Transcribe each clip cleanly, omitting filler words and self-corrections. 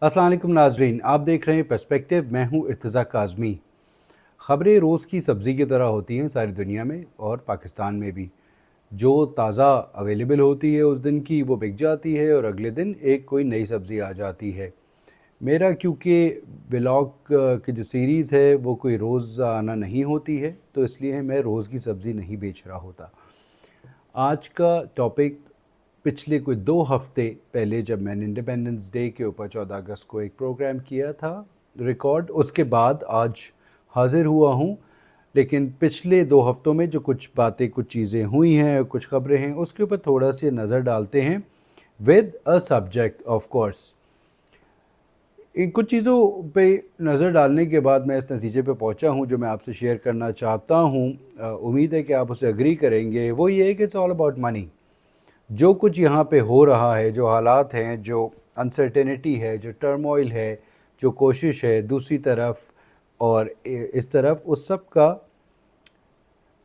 अस्सलाम वालेकुम नाजरीन, आप देख रहे हैं पर्सपेक्टिव। मैं हूं इर्तज़ा काज़मी। ख़बरें रोज़ की सब्ज़ी की तरह होती हैं सारी दुनिया में और पाकिस्तान में भी। जो ताज़ा अवेलेबल होती है उस दिन की वो बिक जाती है और अगले दिन एक कोई नई सब्ज़ी आ जाती है। मेरा क्योंकि व्लॉग की जो सीरीज़ है वो कोई रोज़ाना नहीं होती है, तो इसलिए मैं रोज़ की सब्ज़ी नहीं बेच रहा होता। आज का टॉपिक पिछले कोई 2 हफ़्ते पहले जब मैंने इंडिपेंडेंस डे के ऊपर 14 अगस्त को एक प्रोग्राम किया था रिकॉर्ड, उसके बाद आज हाज़िर हुआ हूँ। लेकिन पिछले 2 हफ़्तों में जो कुछ बातें, कुछ चीज़ें हुई हैं, कुछ ख़बरें हैं, उसके ऊपर थोड़ा सी नज़र डालते हैं with a subject of course. इन कुछ चीज़ों पे नज़र डालने के बाद मैं इस नतीजे पे पहुंचा हूं जो मैं आपसे शेयर करना चाहता हूं। उम्मीद है कि आप उसे एग्री करेंगे। वो ये है कि इट्स ऑल अबाउट मनी। जो कुछ यहाँ पे हो रहा है, जो हालात हैं, जो अनसर्टेनिटी है, जो टर्मोइल है, जो कोशिश है दूसरी तरफ और इस तरफ, उस सब का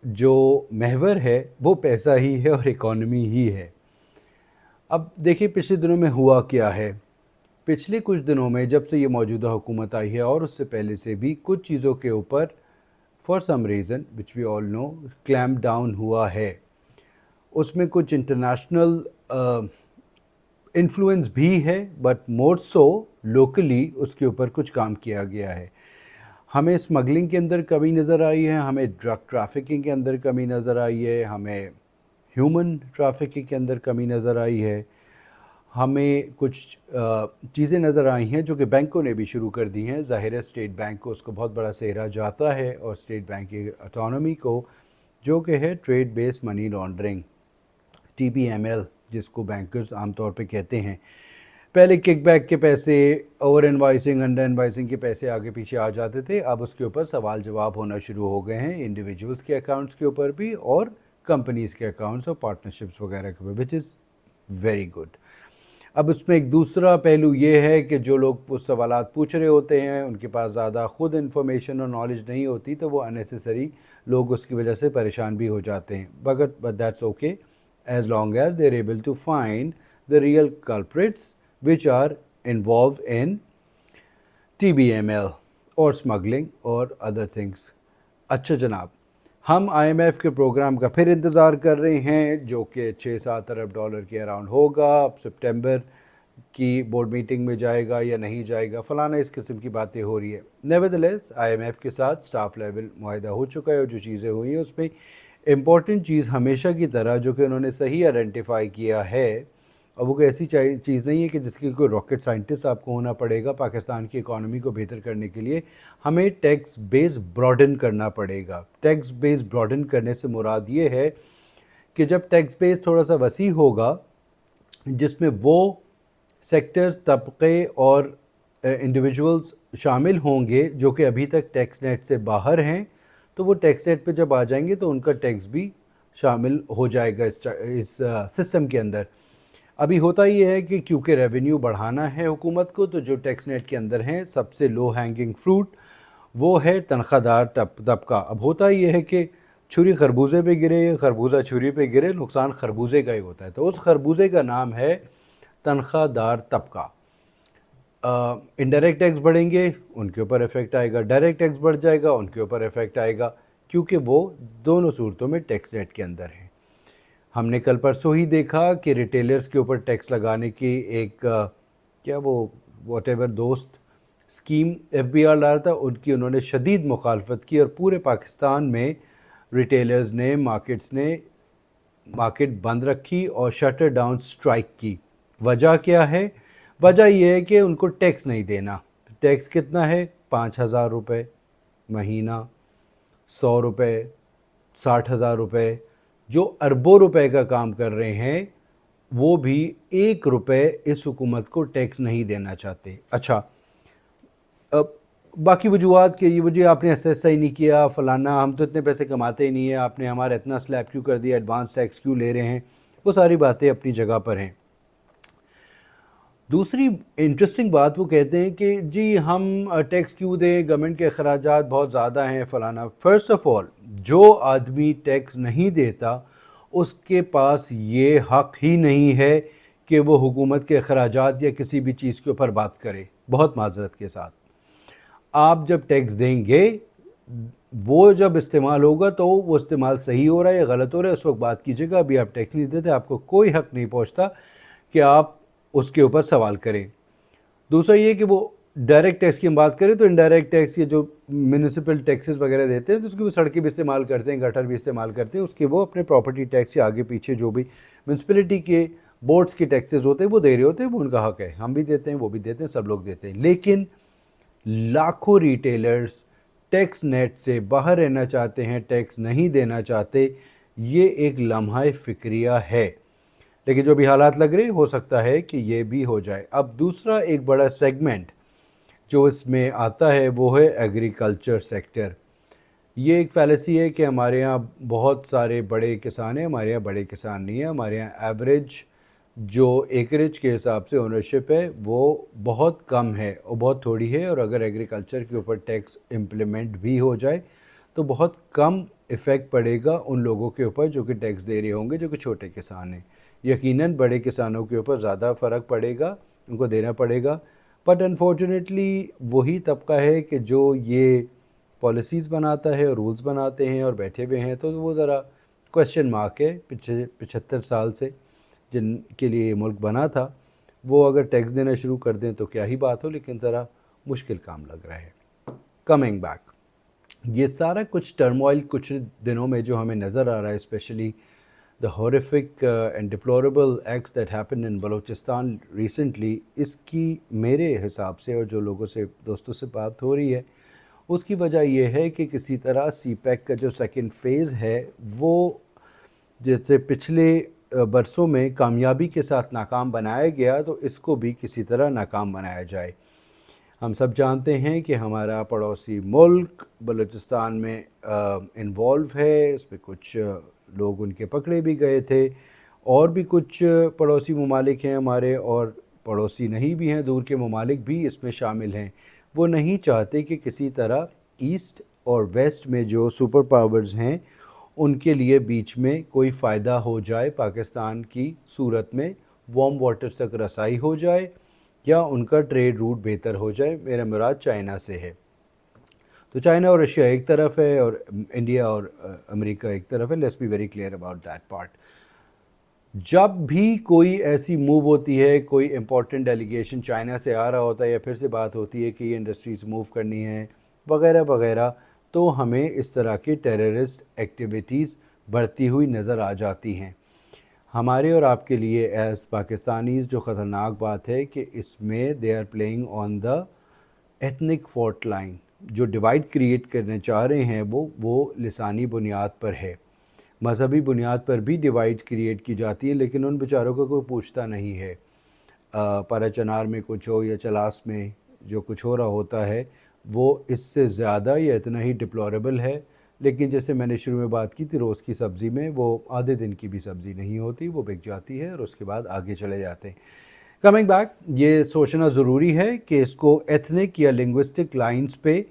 जो महवर है वो पैसा ही है और इकॉनमी ही है। अब देखिए पिछले दिनों में हुआ क्या है। पिछले कुछ दिनों में जब से ये मौजूदा हुकूमत आई है और उससे पहले से भी कुछ चीज़ों के ऊपर for some reason which we all know clamp down हुआ है। उसमें कुछ इंटरनेशनल इन्फ्लुएंस भी है, बट मोर सो लोकली उसके ऊपर कुछ काम किया गया है। हमें स्मगलिंग के अंदर कमी नज़र आई है, हमें ड्रग ट्रैफिकिंग के अंदर कमी नज़र आई है, हमें ह्यूमन ट्रैफिकिंग के अंदर कमी नज़र आई है, हमें कुछ चीज़ें नज़र आई हैं जो कि बैंकों ने भी शुरू कर दी हैं। ज़ाहिर है स्टेट बैंक को उसको बहुत बड़ा सेहरा जाता है और स्टेट बैंक की ऑटोनॉमी को, जो कि है trade based money laundering, TBML, जिसको बैंकर्स आमतौर पे कहते हैं। पहले किकबैक के पैसे, ओवर इनवाइसिंग, अंडर इनवाइसिंग के पैसे आगे पीछे आ जाते थे। अब उसके ऊपर सवाल जवाब होना शुरू हो गए हैं, इंडिविजुअल्स के अकाउंट्स के ऊपर भी और कंपनीज़ के अकाउंट्स और पार्टनरशिप्स वगैरह के ऊपर, विच इज़ वेरी गुड। अब उसमें एक दूसरा पहलू ये है कि जो लोग वो सवालात पूछ रहे होते हैं उनके पास ज़्यादा खुद इन्फॉर्मेशन और नॉलेज नहीं होती, तो वो अननेसेसरी लोग उसकी वजह से परेशान भी हो जाते हैं। But that's okay as long as they are able to find the real culprits which are involved in TBML or smuggling or other things। अच्छा जनाब, हम IMF के प्रोग्राम का फिर इंतज़ार कर रहे हैं जो कि 6-7 अरब डॉलर के अराउंड होगा। अब सितंबर की बोर्ड मीटिंग में जाएगा या नहीं जाएगा, फलाना इस किस्म की बातें हो रही है। नेवरदलेस IMF के साथ स्टाफ लेवल मुआहदा हो चुका है और जो चीज़ें हुई हैं उसमें इम्पॉर्टेंट चीज़ हमेशा की तरह जो कि उन्होंने सही आइडेंटिफाई किया है, और वो कोई ऐसी चीज़ नहीं है कि जिसकी कोई रॉकेट साइंटिस्ट आपको होना पड़ेगा पाकिस्तान की इकॉनमी को बेहतर करने के लिए। हमें टैक्स बेस ब्रॉडन करना पड़ेगा। टैक्स बेस ब्रॉडन करने से मुराद ये है कि जब टैक्स बेस थोड़ा सा वसी होगा जिसमें वो सेक्टर्स, तबके और इंडिविजुअल्स शामिल होंगे जो कि अभी तक टैक्स नेट से बाहर हैं, तो वो टैक्स नेट पे जब आ जाएंगे तो उनका टैक्स भी शामिल हो जाएगा इस सिस्टम के अंदर। अभी होता ये है कि क्योंकि रेवेन्यू बढ़ाना है हुकूमत को, तो जो टैक्स नेट के अंदर हैं सबसे लो हैंगिंग फ्रूट वो है तनख्वाहदार तबका। अब होता ये है कि छुरी खरबूजे पे गिरे या खरबूजा छुरी पे गिरे, नुकसान खरबूजे का ही होता है। तो उस खरबूजे का नाम है तनख्वाहदार तबका। इनडायरेक्ट टैक्स बढ़ेंगे, उनके ऊपर इफ़ेक्ट आएगा, डायरेक्ट टैक्स बढ़ जाएगा, उनके ऊपर इफ़ेक्ट आएगा, क्योंकि वो दोनों सूरतों में टैक्स रेट के अंदर हैं। हमने कल परसों ही देखा कि रिटेलर्स के ऊपर टैक्स लगाने की एक क्या वो वॉटेवर दोस्त स्कीम FBR ला रहा था, उनकी उन्होंने शदीद मुखालफत की और पूरे पाकिस्तान में रिटेलर्स ने, मार्केट्स ने मार्केट बंद रखी और शटर डाउन स्ट्राइक की। वजह क्या है? वजह यह है कि उनको टैक्स नहीं देना। टैक्स कितना है? 5,000 रुपये महीना, 100 रुपये, 60,000 रुपये। जो अरबों रुपए का काम कर रहे हैं वो भी 1 रुपये इस हुकूमत को टैक्स नहीं देना चाहते। अच्छा, अब बाकी वजूहत के ये वजह आपने SSI नहीं किया, फ़लाना, हम तो इतने पैसे कमाते ही नहीं है, आपने हमारा इतना स्लैब क्यों कर दिया, एडवांस टैक्स क्यों ले रहे हैं, वो सारी बातें अपनी जगह पर हैं। दूसरी इंटरेस्टिंग बात, वो कहते हैं कि जी हम टैक्स क्यों दें, गवर्नमेंट के अखराजात बहुत ज़्यादा हैं, फ़लाना। फ़र्स्ट ऑफ़ ऑल, जो आदमी टैक्स नहीं देता उसके पास ये हक़ ही नहीं है कि वो हुकूमत के अखराजात या किसी भी चीज़ के ऊपर बात करे। बहुत माजरत के साथ। आप जब टैक्स देंगे, वो जब इस्तेमाल होगा तो वो इस्तेमाल सही हो रहा है या गलत हो रहा है उस वक्त बात कीजिएगा। अभी आप टैक्स नहीं देते, आपको कोई हक नहीं पहुंचता कि आप उसके ऊपर सवाल करें। दूसरा ये कि वो डायरेक्ट टैक्स की हम बात करें तो इनडायरेक्ट टैक्स, ये जो म्यूनिसिपल टैक्सेस वगैरह देते हैं तो उसकी वो सड़कें भी इस्तेमाल करते हैं, गटर भी इस्तेमाल करते हैं, उसके वो अपने प्रॉपर्टी टैक्स या आगे पीछे जो भी म्यूनसिपलिटी के बोर्ड्स के टैक्सेस होते हैं वो दे रहे होते हैं, वो उनका हक है। हम भी देते हैं, वो भी देते हैं, सब लोग देते हैं। लेकिन लाखों रिटेलर्स टैक्स नेट से बाहर रहना चाहते हैं, टैक्स नहीं देना चाहते। ये एक लम्हा फ़िक्रिया है, लेकिन जो भी हालात लग रहे हो सकता है कि ये भी हो जाए। अब दूसरा एक बड़ा सेगमेंट जो इसमें आता है वो है एग्रीकल्चर सेक्टर। ये एक फैलेसी है कि हमारे यहाँ बहुत सारे बड़े किसान हैं। हमारे यहाँ बड़े किसान नहीं है। हमारे यहाँ एवरेज जो एकरेज के हिसाब से ओनरशिप है वो बहुत कम है और बहुत थोड़ी है। और अगर एग्रीकल्चर के ऊपर टैक्स इम्प्लीमेंट भी हो जाए तो बहुत कम इफ़ेक्ट पड़ेगा उन लोगों के ऊपर जो कि टैक्स दे रहे होंगे, जो कि छोटे किसान हैं। यकीनन बड़े किसानों के ऊपर ज़्यादा फ़र्क पड़ेगा, उनको देना पड़ेगा। बट अनफॉर्चुनेटली वही तबका है कि जो ये पॉलिसीज़ बनाता है और रूल्स बनाते हैं और बैठे हुए हैं, तो वो ज़रा क्वेश्चन मार्क है। 75 साल से जिनके लिए ये मुल्क बना था, वो अगर टैक्स देना शुरू कर दें तो क्या ही बात हो, लेकिन ज़रा मुश्किल काम लग रहा है। कमिंग बैक, ये सारा कुछ टर्मोइल कुछ दिनों में जो हमें नज़र आ रहा है, specially the horrific and deplorable acts that happen in Balochistan recently, इसकी मेरे हिसाब से और जो लोगों से, दोस्तों से बात हो रही है, उसकी वजह यह है कि किसी तरह सीपैक का जो सेकंड फ़ेज़ है वो जैसे पिछले बरसों में कामयाबी के साथ नाकाम बनाया गया, तो इसको भी किसी तरह नाकाम बनाया जाए। हम सब जानते हैं कि हमारा पड़ोसी मुल्क बलूचिस्तान में इन्वॉल्व है। इसमें कुछ लोग उनके पकड़े भी गए थे, और भी कुछ पड़ोसी ममालिक हैं हमारे, और पड़ोसी नहीं भी हैं, दूर के ममालिक भी इसमें शामिल हैं। वो नहीं चाहते कि किसी तरह ईस्ट और वेस्ट में जो सुपर पावर्स हैं उनके लिए बीच में कोई फ़ायदा हो जाए, पाकिस्तान की सूरत में वार्म वाटर तक रसाई हो जाए या उनका ट्रेड रूट बेहतर हो जाए। मेरा मुराद चाइना से है। तो चाइना और रशिया एक तरफ है और इंडिया और अमेरिका एक तरफ है। Let's be very clear about that part. जब भी कोई ऐसी मूव होती है, कोई इम्पोर्टेंट डेलीगेशन चाइना से आ रहा होता है या फिर से बात होती है कि ये इंडस्ट्रीज़ मूव करनी है वगैरह वगैरह, तो हमें इस तरह की टेररिस्ट एक्टिविटीज़ बढ़ती हुई नज़र आ जाती हैं। हमारे और आपके लिए एज़ पाकिस्तानीज़ जो ख़तरनाक बात है कि इसमें they are playing on the ethnic fault line. जो डिवाइड क्रिएट करना चाह रहे हैं वो लिसानी बुनियाद पर है। मजहबी बुनियाद पर भी डिवाइड क्रिएट की जाती है, लेकिन उन बेचारों को कोई पूछता नहीं है। पाराचनार में कुछ हो या चलास में जो कुछ हो रहा होता है वो इससे ज़्यादा या इतना ही डिप्लोरेबल है। लेकिन जैसे मैंने शुरू में बात की थी, रोज़ की सब्ज़ी में वो आधे दिन की भी सब्ज़ी नहीं होती, वो बिक जाती है और उसके बाद आगे चले जाते हैं। कमिंग बैक, ये सोचना ज़रूरी है कि इसको एथनिक या लिंग्विस्टिक लाइंस पे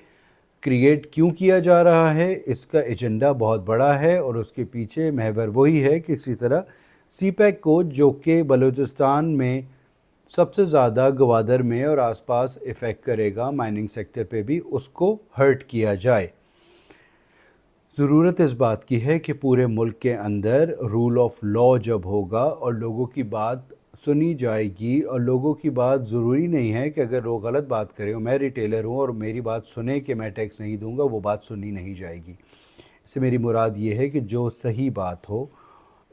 क्रिएट क्यों किया जा रहा है। इसका एजेंडा बहुत बड़ा है और उसके पीछे महवर वही है कि किसी तरह सीपैक को, जो कि बलूचिस्तान में सबसे ज़्यादा गवादर में और आसपास इफ़ेक्ट करेगा माइनिंग सेक्टर पे भी, उसको हर्ट किया जाए। ज़रूरत इस बात की है कि पूरे मुल्क के अंदर रूल ऑफ लॉ जब होगा और लोगों की बात सुनी जाएगी, और लोगों की बात ज़रूरी नहीं है कि अगर लोग गलत बात करें और मैं रिटेलर हूँ और मेरी बात सुने कि मैं टैक्स नहीं दूंगा, वो बात सुनी नहीं जाएगी। इससे मेरी मुराद ये है कि जो सही बात हो,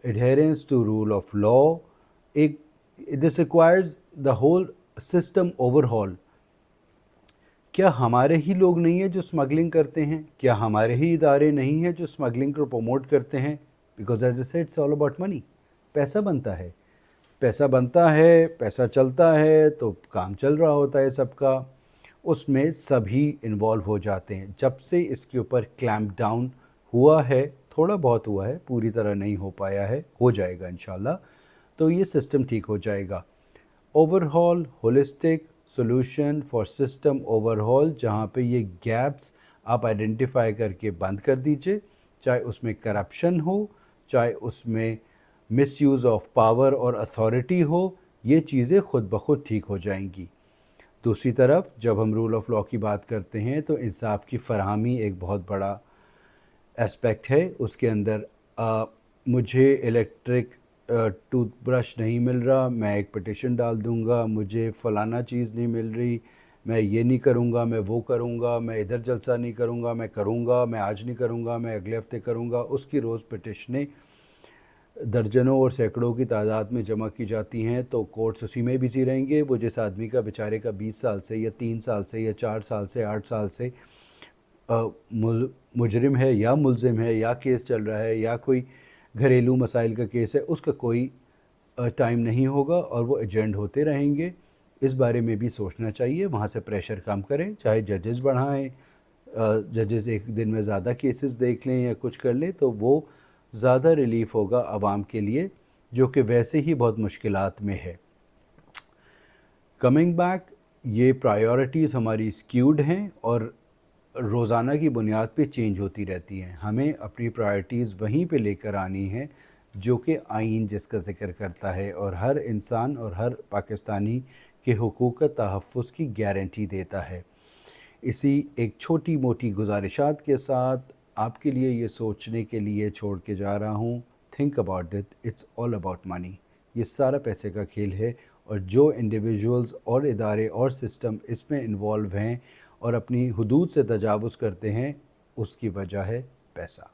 adherence to rule of law, एक this requires the whole system overhaul. क्या हमारे ही लोग नहीं हैं जो स्मगलिंग करते हैं? क्या हमारे ही इदारे नहीं हैं जो स्मगलिंग को प्रमोट करते हैं? Because as I said, it's all about money. पैसा बनता है, पैसा बनता है, पैसा चलता है तो काम चल रहा होता है सबका, उसमें सभी इन्वॉल्व हो जाते हैं। जब से इसके ऊपर क्लैम्प डाउन हुआ है, थोड़ा बहुत हुआ है, पूरी तरह नहीं हो पाया है, हो जाएगा इंशाल्लाह, तो ये सिस्टम ठीक हो जाएगा। Overhaul, holistic solution for system overhaul, जहाँ पे ये गैप्स आप आइडेंटिफाई करके बंद कर दीजिए, चाहे उसमें करप्शन हो, चाहे उसमें मिसयूज़ ऑफ पावर और अथॉरिटी हो, ये चीज़ें खुद ब खुद ठीक हो जाएंगी। दूसरी तरफ जब हम रूल ऑफ़ लॉ की बात करते हैं तो इंसाफ की फरहमी एक बहुत बड़ा एस्पेक्ट है। उसके अंदर मुझे इलेक्ट्रिक टूथब्रश नहीं मिल रहा, मैं एक पिटिशन डाल दूंगा, मुझे फ़लाना चीज़ नहीं मिल रही, मैं ये नहीं करूंगा, मैं वो करूंगा, मैं इधर जलसा नहीं करूंगा, मैं करूंगा, मैं आज नहीं करूंगा, मैं अगले हफ्ते करूंगा। उसकी रोज़ पिटिशनें दर्जनों और सैकड़ों की तादाद में जमा की जाती हैं, तो कोर्ट्स उसी में बिजी रहेंगे। वो जिस आदमी का बेचारे का 20 साल से या 3 साल से या 4 साल से 8 साल से मुजरिम है या मुलजिम है या केस चल रहा है या कोई घरेलू मसाइल का केस है, उसका कोई टाइम नहीं होगा और वो एजेंड होते रहेंगे। इस बारे में भी सोचना चाहिए, वहाँ से प्रेशर कम करें, चाहे जजेस बढ़ाएं, जजेस एक दिन में ज़्यादा केसेस देख लें या कुछ कर लें, तो वो ज़्यादा रिलीफ होगा आवाम के लिए, जो कि वैसे ही बहुत मुश्किलात में है। कमिंग बैक, ये प्रायोरिटीज़ हमारी स्क्यूड हैं और रोज़ाना की बुनियाद पे चेंज होती रहती हैं। हमें अपनी प्रायोरिटीज़ वहीं पे लेकर आनी है जो कि आइन जिसका ज़िक्र करता है और हर इंसान और हर पाकिस्तानी के हुकूक़ का तहफ़्फ़ुज़ की गारंटी देता है। इसी एक छोटी मोटी गुजारिशात के साथ आपके लिए ये सोचने के लिए छोड़ के जा रहा हूँ, think about it, it's all about money. ये सारा पैसे का खेल है और जो इंडिविजुअल्स और इदारे और सिस्टम इसमें इन्वॉल्व हैं और अपनी हुदूद से तजावुज़ करते हैं, उसकी वजह है पैसा।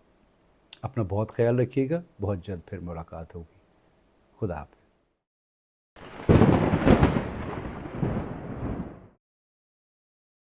अपना बहुत ख्याल रखिएगा, बहुत जल्द फिर मुलाकात होगी। खुदा हाफ़िज़।